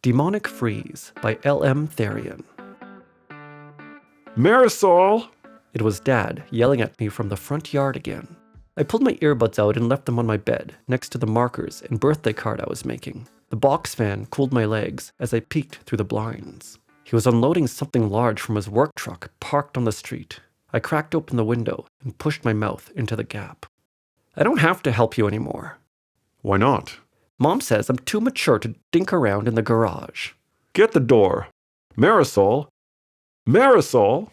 Demonic Freeze by L.M. Therrien. Marisol! It was Dad yelling at me from the front yard again. I pulled my earbuds out and left them on my bed, next to the markers and birthday card I was making. The box fan cooled my legs as I peeked through the blinds. He was unloading something large from his work truck parked on the street. I cracked open the window and pushed my mouth into the gap. I don't have to help you anymore. Why not? Mom says I'm too mature to dink around in the garage. Get the door. Marisol! Marisol!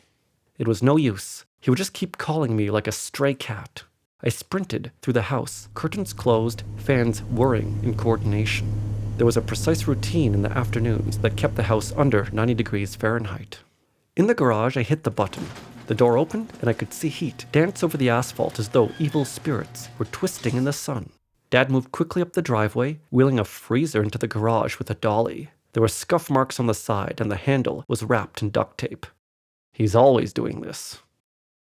It was no use. He would just keep calling me like a stray cat. I sprinted through the house, curtains closed, fans whirring in coordination. There was a precise routine in the afternoons that kept the house under 90 degrees Fahrenheit. In the garage, I hit the button. The door opened, and I could see heat dance over the asphalt as though evil spirits were twisting in the sun. Dad moved quickly up the driveway, wheeling a freezer into the garage with a dolly. There were scuff marks on the side, and the handle was wrapped in duct tape. He's always doing this.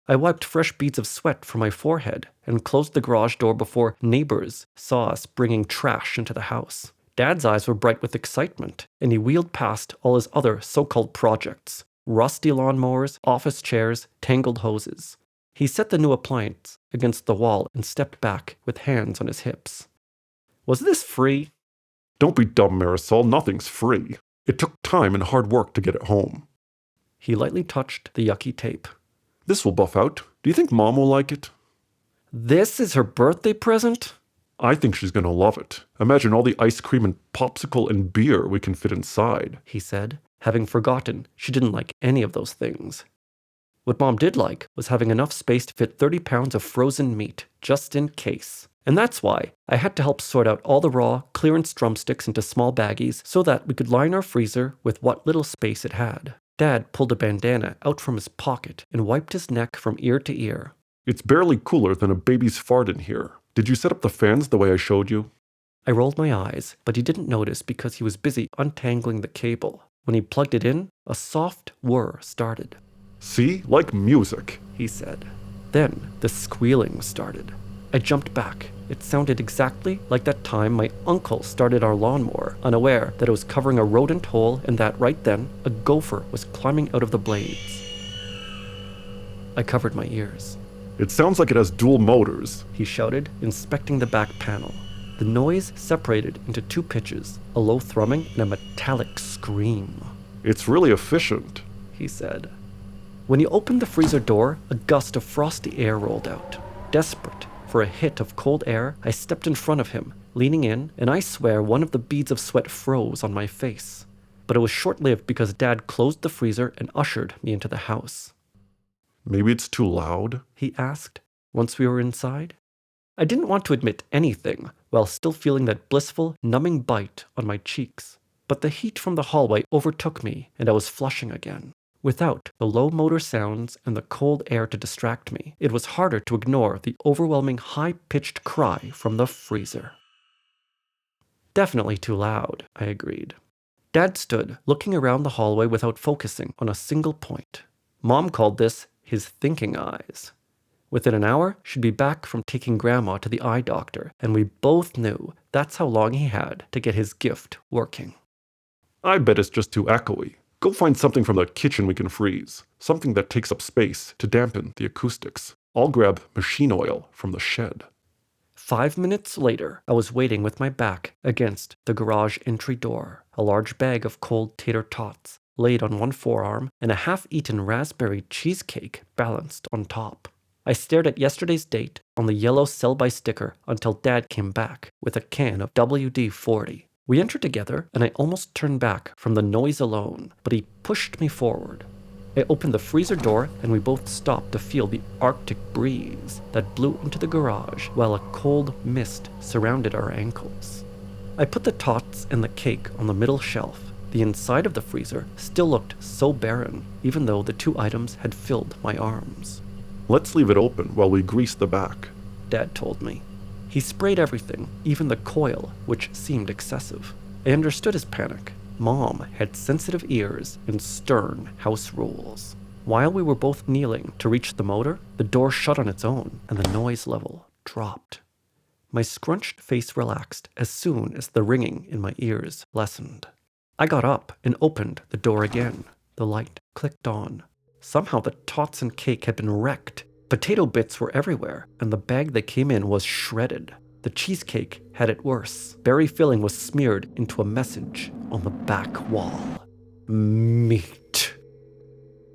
I wiped fresh beads of sweat from my forehead and closed the garage door before neighbors saw us bringing trash into the house. Dad's eyes were bright with excitement, and he wheeled past all his other so-called projects. Rusty lawnmowers, office chairs, tangled hoses. He set the new appliance against the wall and stepped back with hands on his hips. Was this free? Don't be dumb, Marisol. Nothing's free. It took time and hard work to get it home. He lightly touched the yucky tape. This will buff out. Do you think Mom will like it? This is her birthday present? I think she's going to love it. Imagine all the ice cream and popsicle and beer we can fit inside, he said, having forgotten she didn't like any of those things. What Mom did like was having enough space to fit 30 pounds of frozen meat, just in case. And that's why I had to help sort out all the raw, clearance drumsticks into small baggies so that we could line our freezer with what little space it had. Dad pulled a bandana out from his pocket and wiped his neck from ear to ear. It's barely cooler than a baby's fart in here. Did you set up the fans the way I showed you? I rolled my eyes, but he didn't notice because he was busy untangling the cable. When he plugged it in, a soft whir started. See? Like music, he said. Then the squealing started. I jumped back. It sounded exactly like that time my uncle started our lawnmower, unaware that it was covering a rodent hole and that right then, a gopher was climbing out of the blades. I covered my ears. It sounds like it has dual motors, he shouted, inspecting the back panel. The noise separated into two pitches, a low thrumming and a metallic scream. It's really efficient, he said. When he opened the freezer door, a gust of frosty air rolled out. Desperate for a hit of cold air, I stepped in front of him, leaning in, and I swear one of the beads of sweat froze on my face. But it was short-lived because Dad closed the freezer and ushered me into the house. Maybe it's too loud? He asked, once we were inside. I didn't want to admit anything, while still feeling that blissful, numbing bite on my cheeks. But the heat from the hallway overtook me, and I was flushing again. Without the low motor sounds and the cold air to distract me, it was harder to ignore the overwhelming high-pitched cry from the freezer. Definitely too loud, I agreed. Dad stood, looking around the hallway without focusing on a single point. Mom called this his thinking eyes. Within an hour, she'd be back from taking Grandma to the eye doctor, and we both knew that's how long he had to get his gift working. I bet it's just too echoey. Go find something from the kitchen we can freeze. Something that takes up space to dampen the acoustics. I'll grab machine oil from the shed. 5 minutes later, I was waiting with my back against the garage entry door. A large bag of cold tater tots laid on one forearm and a half-eaten raspberry cheesecake balanced on top. I stared at yesterday's date on the yellow sell-by sticker until Dad came back with a can of WD-40. We entered together, and I almost turned back from the noise alone, but he pushed me forward. I opened the freezer door, and we both stopped to feel the Arctic breeze that blew into the garage while a cold mist surrounded our ankles. I put the tots and the cake on the middle shelf. The inside of the freezer still looked so barren, even though the two items had filled my arms. Let's leave it open while we grease the back, Dad told me. He sprayed everything, even the coil, which seemed excessive. I understood his panic. Mom had sensitive ears and stern house rules. While we were both kneeling to reach the motor, the door shut on its own and the noise level dropped. My scrunched face relaxed as soon as the ringing in my ears lessened. I got up and opened the door again. The light clicked on. Somehow the tots and cake had been wrecked. Potato bits were everywhere, and the bag they came in was shredded. The cheesecake had it worse. Berry filling was smeared into a message on the back wall. Meat.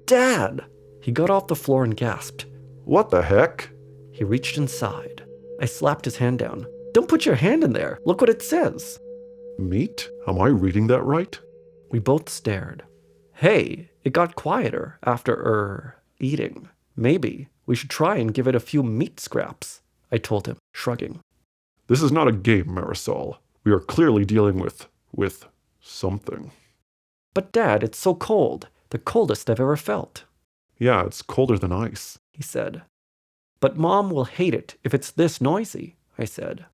Dad! He got off the floor and gasped. What the heck? He reached inside. I slapped his hand down. Don't put your hand in there. Look what it says. Meat? Am I reading that right? We both stared. Hey, it got quieter after, eating. Maybe we should try and give it a few meat scraps, I told him, shrugging. This is not a game, Marisol. We are clearly dealing with something. But Dad, it's so cold. The coldest I've ever felt. Yeah, it's colder than ice, he said. But Mom will hate it if it's this noisy, I said.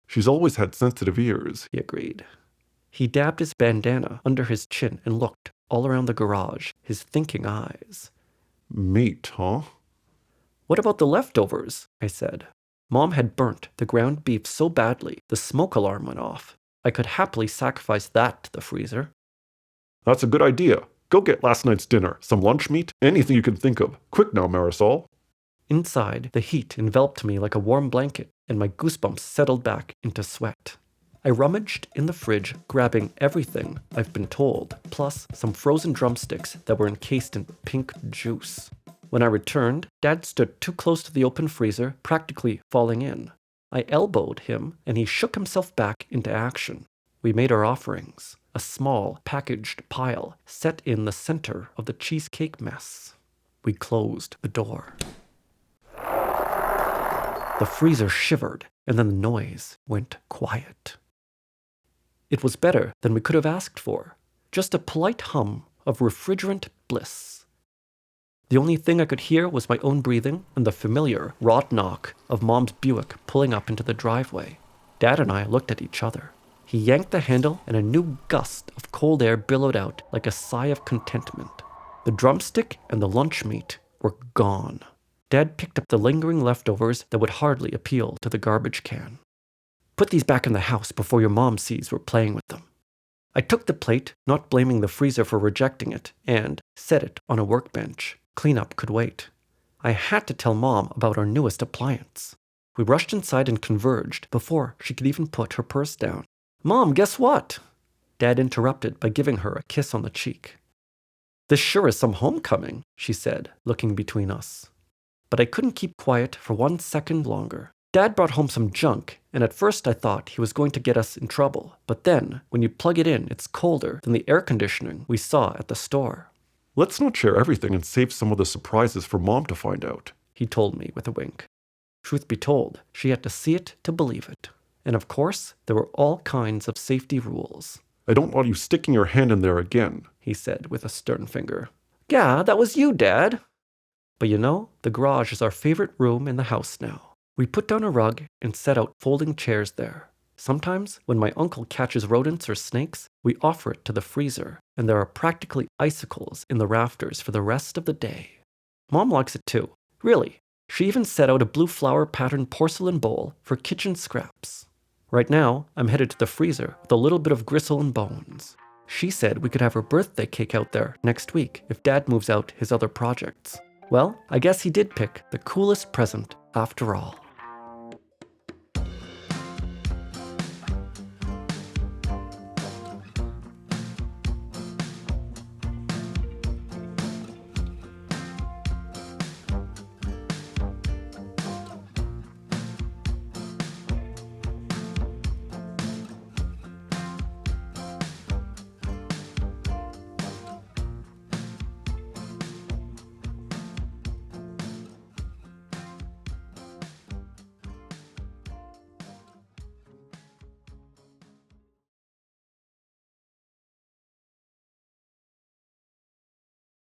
She's always had sensitive ears, he agreed. He dabbed his bandana under his chin and looked all around the garage, his thinking eyes. Meat, huh? What about the leftovers? I said. Mom had burnt the ground beef so badly the smoke alarm went off. I could happily sacrifice that to the freezer. That's a good idea. Go get last night's dinner, some lunch meat, anything you can think of. Quick now, Marisol. Inside, the heat enveloped me like a warm blanket, and my goosebumps settled back into sweat. I rummaged in the fridge, grabbing everything I've been told, plus some frozen drumsticks that were encased in pink juice. When I returned, Dad stood too close to the open freezer, practically falling in. I elbowed him, and he shook himself back into action. We made our offerings, a small, packaged pile set in the center of the cheesecake mess. We closed the door. The freezer shivered, and then the noise went quiet. It was better than we could have asked for, just a polite hum of refrigerant bliss. The only thing I could hear was my own breathing and the familiar wrought knock of Mom's Buick pulling up into the driveway. Dad and I looked at each other. He yanked the handle, and a new gust of cold air billowed out like a sigh of contentment. The drumstick and the lunch meat were gone. Dad picked up the lingering leftovers that would hardly appeal to the garbage can. Put these back in the house before your mom sees we're playing with them. I took the plate, not blaming the freezer for rejecting it, and set it on a workbench. Cleanup could wait. I had to tell Mom about our newest appliance. We rushed inside and converged before she could even put her purse down. Mom, guess what? Dad interrupted by giving her a kiss on the cheek. This sure is some homecoming, she said, looking between us. But I couldn't keep quiet for 1 second longer. Dad brought home some junk, and at first I thought he was going to get us in trouble. But then, when you plug it in, it's colder than the air conditioning we saw at the store. Let's not share everything and save some of the surprises for Mom to find out, he told me with a wink. Truth be told, she had to see it to believe it. And of course, there were all kinds of safety rules. I don't want you sticking your hand in there again, he said with a stern finger. Yeah, that was you, Dad. But you know, the garage is our favorite room in the house now. We put down a rug and set out folding chairs there. Sometimes, when my uncle catches rodents or snakes, we offer it to the freezer, and there are practically icicles in the rafters for the rest of the day. Mom likes it too. Really. She even set out a blue flower-patterned porcelain bowl for kitchen scraps. Right now, I'm headed to the freezer with a little bit of gristle and bones. She said we could have her birthday cake out there next week if Dad moves out his other projects. Well, I guess he did pick the coolest present after all.